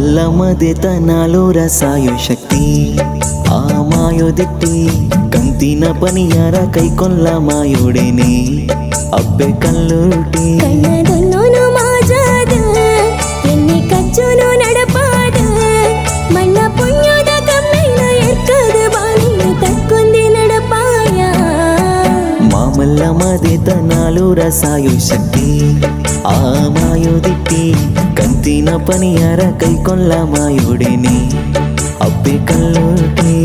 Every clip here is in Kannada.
మామల్ల మదెతనాలో రసాయో శక్తి ఆ మాయోదిట్టి కంతిನ ಪನಿಯಾರ ಕೈಕೊಲ್ಲ ಮಾಯೋಡೇನೆ ಅಬ್ಬೆ ಕಲ್ಲುಟಿ ಕಣ್ಣದೊನ್ನೋನು ಮಾಜಾದ ಎನ್ನಿ ಕಚ್ಚುನು ನಡಪಾದ ಮಣ್ಣ ಪುಣ್ಯದ ಕಮ್ಮೆನ ಎಕ್ಕದ ಬಾನಿನ ತಕ್ಕೊಂದಿ ನಡಪಾಯ మామల్ల మదెతనాలో రసాయో శక్తి ఆ మాయోదిట్టి కంతిನ ಪನಿಯಾರ ಕೈಕೊಲ್ಲ ಮಾಯೋಡೇನೆ ಅಬ್ಬೆ ಕಲ್ಲುಟಿ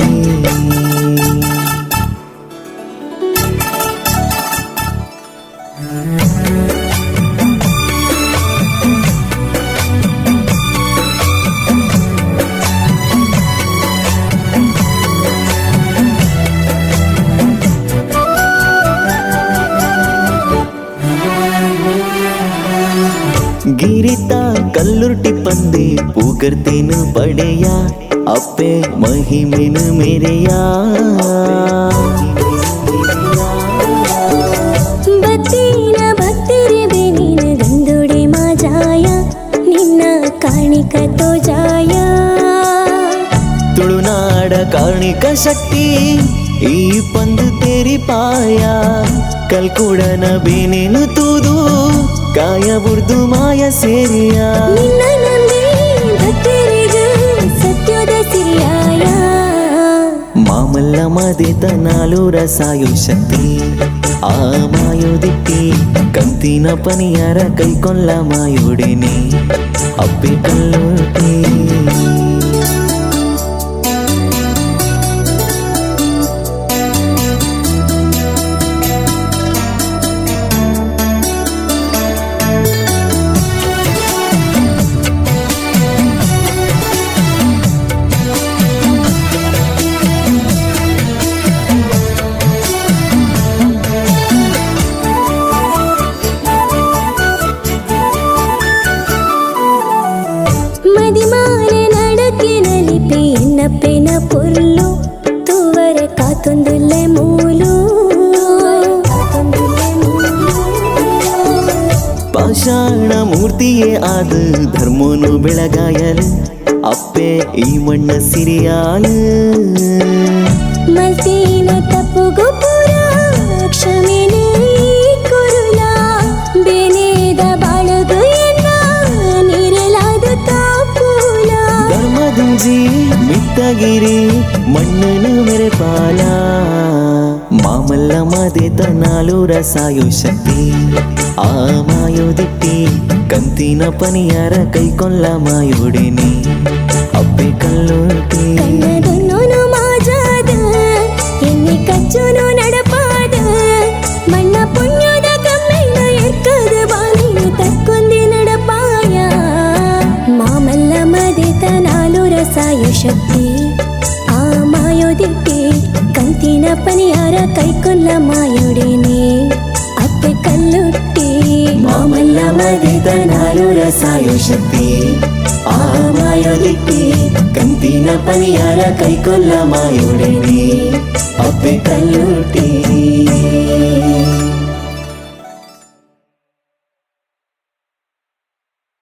ಗಿರಿತಾ ಕಲ್ಲುರ್ಟಿ ಪಂದೆ ಪೂಗರ್ತೇನು ಪಡೆಯ ಅಪ್ಪೆ ಮಹಿಮೆನು ಮೇರೆಯ ಬತ್ತೀನ ಭಕ್ತರಿವೆ ನೀನ ಗಂದುಡೆ ಮಾಜಾಯ ನಿನ್ನ ಕಾಣಿಕ ತೋಜಾಯ ತುಳುನಾಡ ಕಾರ್ಣಿಕ ಶಕ್ತಿ ಈ ಪಂದು ತೇರಿ ಪಾಯ ಕಲ್ಕುಡನ ಬೇನೇನು ತೂದು ಕಾಯ ಬುರ್ದು ಮಾಯ ಸೇರಿಯ ನಿನ್ನ ನಂಬಿ ಭಕ್ತರಿಗ ಸತ್ಯದ ಸಿರಿಯಾಯ మామల్ల మదెతనాలో రసాయో శక్తి ఆ మాయోదిట్టి కంతిన పనియార కైకొల్ల మాయోడేನೆ అబ్బೆ కల్లుటి ಮದಿಮಾನೆ ನಡಕಿನಲಿಪಿ ಎನ್ನಪ್ಪೆನ ಪುರ್ಲು ತೂವರೆ ಕಾತೊಂದುಲ್ಲೆ ಮೂಲು ಪಾಷಾಣ ಮೂರ್ತಿಯೇ ಆದ ಧರ್ಮನು ಬೆಳಗಾಯಲು ಅಪ್ಪೆ ಈ ಮಣ್ಣ ಸಿರಿಯಾಳು ಮಲ್ತಿನ ತಪ್ಪುಗು ಪುರ ಕ್ಷಮೆನೆ ಕುರುಲ ಬೇನೇದ ಬಾಳಗು ಎನ್ನ ನೀರಲಾದ ಕಾಪೂಲ ಧರ್ಮದುಂಜಿ ಮಿತ್ತಗಿರಿ ಮಣ್ಣನು ಮೆರೆಪಾಲ మామల్ల మదెతనాలో రసాయో శక్తి ఆ మాయోదిట్టి కంతిన పనియార కైకొల్ల మాయోడేನೆ అబ్బೆ కల్లుటి ಕಣ್ಣದೊನ್ನೋನು ಮಾಜಾದ ಎನ್ನಿ ಕಚ್ಚುನು ನಡಪಾದ ಮಣ್ಣ ಪುಣ್ಯದ ಕಮ್ಮೆನ ಎಕ್ಕದ ಬಾನಿನ ತಕ್ಕೊಂದಿ ನಡಪಾಯ మామల్ల మదెతనాలో రసాయ శక్తి ఆ మాయోదిట్టి కంతిన పనియార కైకొల్ల మాయోడేನೆ అబ్బೆ కల్లుట్టి మామల్ల మదెతనాలో రసాయో శక్తి ఆ మాయోదిట్టి కంతిన పనియార కైకొల్ల మాయోడేನೆ అబ్బೆ కల్లుటి